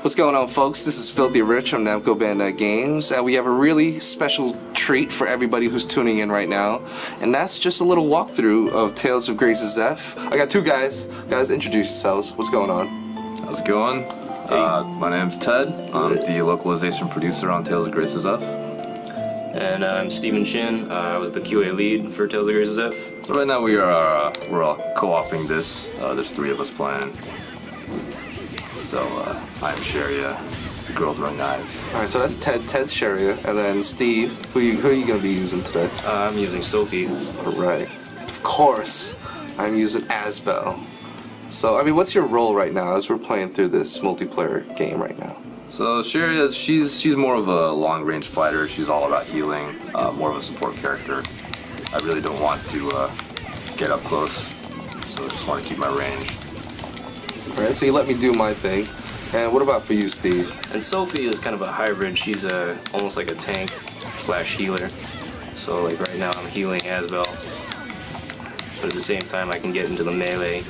What's going on, folks? This is Filthy Rich from Namco Bandai Games, and we have a really special treat for everybody who's tuning in right now, and that's just a little walkthrough of Tales of Graces F. I got two guys. Guys, introduce yourselves. What's going on? How's it going? My name's Ted. I'm the localization producer on Tales of Graces F. And I'm Steven Shin. I was the QA lead for Tales of Graces F. So right now we're all co-oping this. There's 3 of us playing. So I'm Sharia, the girl throwing knives. Alright, so that's Ted's Sharia, and then Steve, who are you going to be using today? I'm using Sophie. Alright. Of course, I'm using Asbel. So, I mean, what's your role right now as we're playing through this multiplayer game right now? So Sharia, she's more of a long-range fighter. She's all about healing, more of a support character. I really don't want to get up close, so I just want to keep my range. Alright, so you let me do my thing. And what about for you, Steve? And Sophie is kind of a hybrid. She's almost like a tank / healer. So like right now I'm healing Asbel, but at the same time I can get into the melee.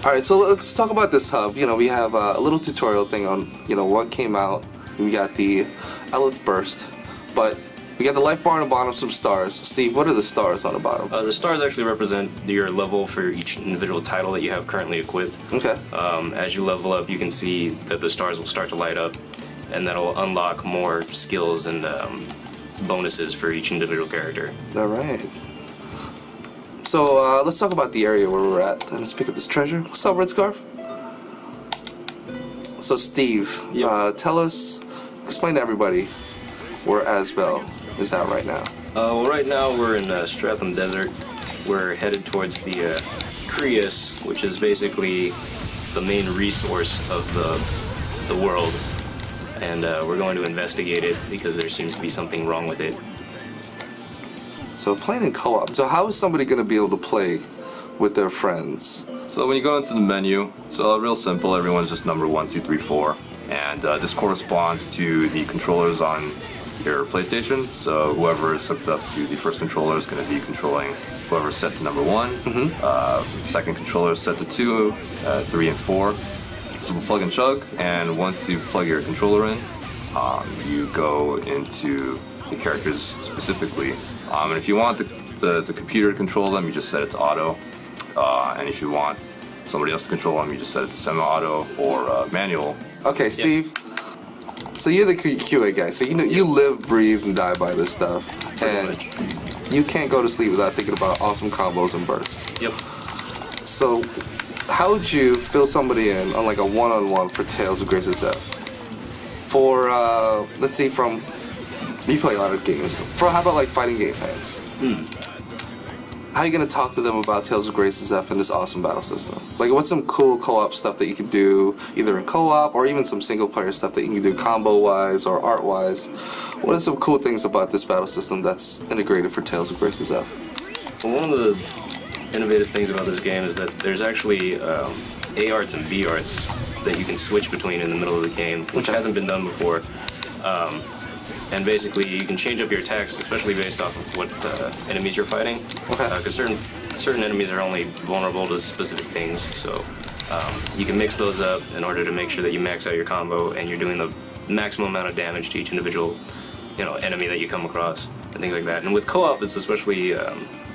Alright, so let's talk about this hub. You know, we have a little tutorial thing on, you know, what came out. We got the Elith Burst, but we got the life bar on the bottom, some stars. Steve, what are the stars on the bottom? The stars actually represent your level for each individual title that you have currently equipped. Okay. As you level up, you can see that the stars will start to light up, and that'll unlock more skills and bonuses for each individual character. Alright. So, let's talk about the area where we're at. And let's pick up this treasure. What's up, Red Scarf? So, Steve, Yep. explain to everybody where Asbel is at right now. Well, right now we're in Stratham Desert. We're headed towards the Creus, which is basically the main resource of the world. And we're going to investigate it because there seems to be something wrong with it. So playing in co-op. So how is somebody going to be able to play with their friends? So when you go into the menu, it's real simple. Everyone's just number 1, 2, 3, 4, and this corresponds to the controllers on your PlayStation. So whoever is hooked up to the first controller is going to be controlling whoever's set to number 1. Second controller is set to 2, 3, and 4. So we'll plug and chug, and once you plug your controller in, you go into the characters specifically. And if you want the computer to control them, you just set it to auto. And if you want somebody else to control them, you just set it to semi-auto or manual. Okay, Steve. Yep. So you're the QA guy. So you know you live, breathe, and die by this stuff, and you can't go to sleep without thinking about awesome combos and bursts. Yep. So how would you fill somebody in on like a one-on-one for Tales of Graces F? For let's see, from you play a lot of games. For how about like fighting game fans? How are you gonna talk to them about Tales of Graces F and this awesome battle system? Like, what's some cool co-op stuff that you can do, either in co-op or even some single-player stuff that you can do combo-wise or art-wise? What are some cool things about this battle system that's integrated for Tales of Graces F? Well, one of the innovative things about this game is that there's actually A arts and B arts that you can switch between in the middle of the game, which hasn't been done before. And basically, you can change up your attacks, especially based off of what enemies you're fighting. Because certain enemies are only vulnerable to specific things, so you can mix those up in order to make sure that you max out your combo and you're doing the maximum amount of damage to each individual, enemy that you come across and things like that. And with co-op, it's especially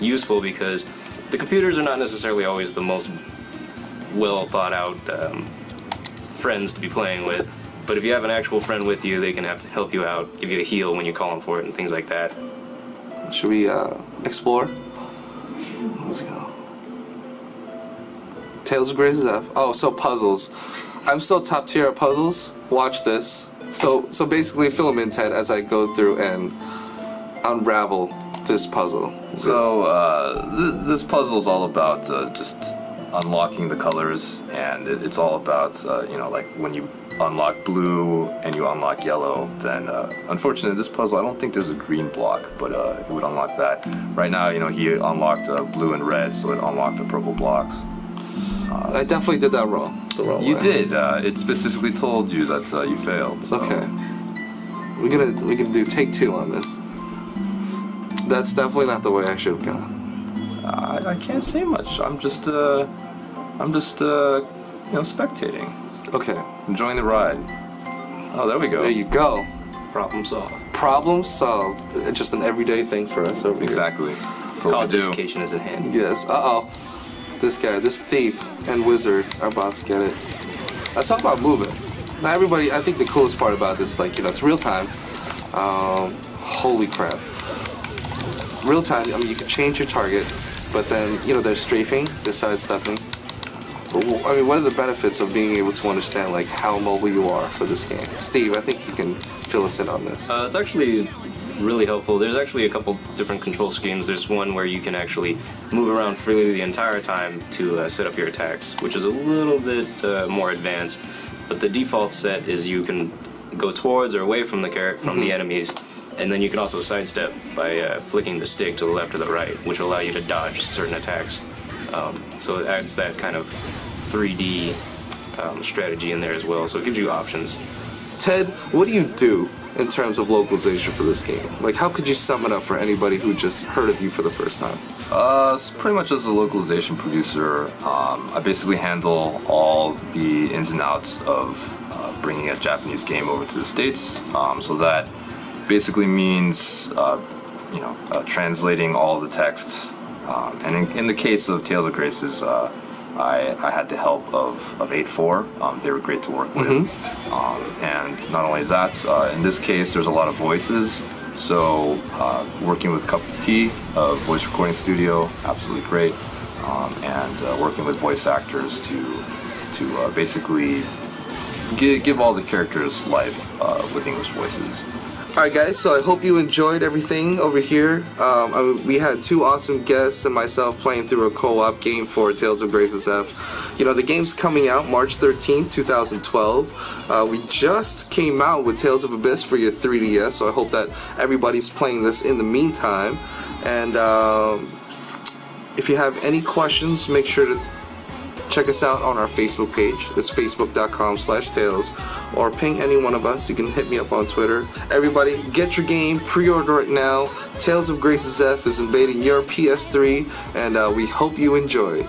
useful because the computers are not necessarily always the most well thought out friends to be playing with. But if you have an actual friend with you, they can help you out, give you a heal when you're calling for it, and things like that. Should we explore? Let's go. Tales of Graces F. Oh, so puzzles. I'm so top tier at puzzles. Watch this. So basically, fill them in, Ted, as I go through and unravel this puzzle. So this puzzle is all about just unlocking the colors, and it's all about like when you unlock blue and you unlock yellow, then unfortunately this puzzle, I don't think there's a green block, but it would unlock that. Right now, he unlocked blue and red, so it unlocked the purple blocks. I definitely did that wrong. The wrong you way. did. It specifically told you that you failed. So. Okay. We're gonna do take 2 on this. That's definitely not the way I should have gone. I can't say much. I'm just spectating. Okay. Enjoying the ride. Oh, there we go. There you go. Problem solved. Problem solved. It's just an everyday thing for us over Exactly. That's what we College do. education is in hand. here. Yes. Uh-oh. This guy, this thief and wizard are about to get it. Let's talk about movement. Now, everybody, I think the coolest part about this, like, you know, it's real time. Holy crap. Real time, I mean, you can change your target, but then, you know, there's strafing, there's sidestepping. I mean, what are the benefits of being able to understand, like, how mobile you are for this game? Steve, I think you can fill us in on this. It's actually really helpful. There's actually a couple different control schemes. There's one where you can actually move around freely the entire time to set up your attacks, which is a little bit more advanced. But the default set is you can go towards or away from the enemies, and then you can also sidestep by flicking the stick to the left or the right, which will allow you to dodge certain attacks. So it adds that kind of 3D strategy in there as well. So it gives you options. Ted, what do you do in terms of localization for this game? Like, how could you sum it up for anybody who just heard of you for the first time? So pretty much as a localization producer, I basically handle all the ins and outs of bringing a Japanese game over to the States. So that basically means, you know, translating all the text. And in the case of Tales of Graces, I had the help of 8-4. They were great to work with. And not only that, in this case, there's a lot of voices. So working with Cup of Tea, a voice recording studio, absolutely great. And working with voice actors to basically give all the characters life with English voices. Alright guys, so I hope you enjoyed everything over here. We had two awesome guests and myself playing through a co-op game for Tales of Graces F. You know, the game's coming out March 13th, 2012. We just came out with Tales of Abyss for your 3DS, so I hope that everybody's playing this in the meantime. And if you have any questions, make sure to check us out on our Facebook page. It's facebook.com/tales, or ping any one of us. You can hit me up on Twitter. Everybody, get your game, pre-order it now. Tales of Graces F is invading your PS3, and we hope you enjoy.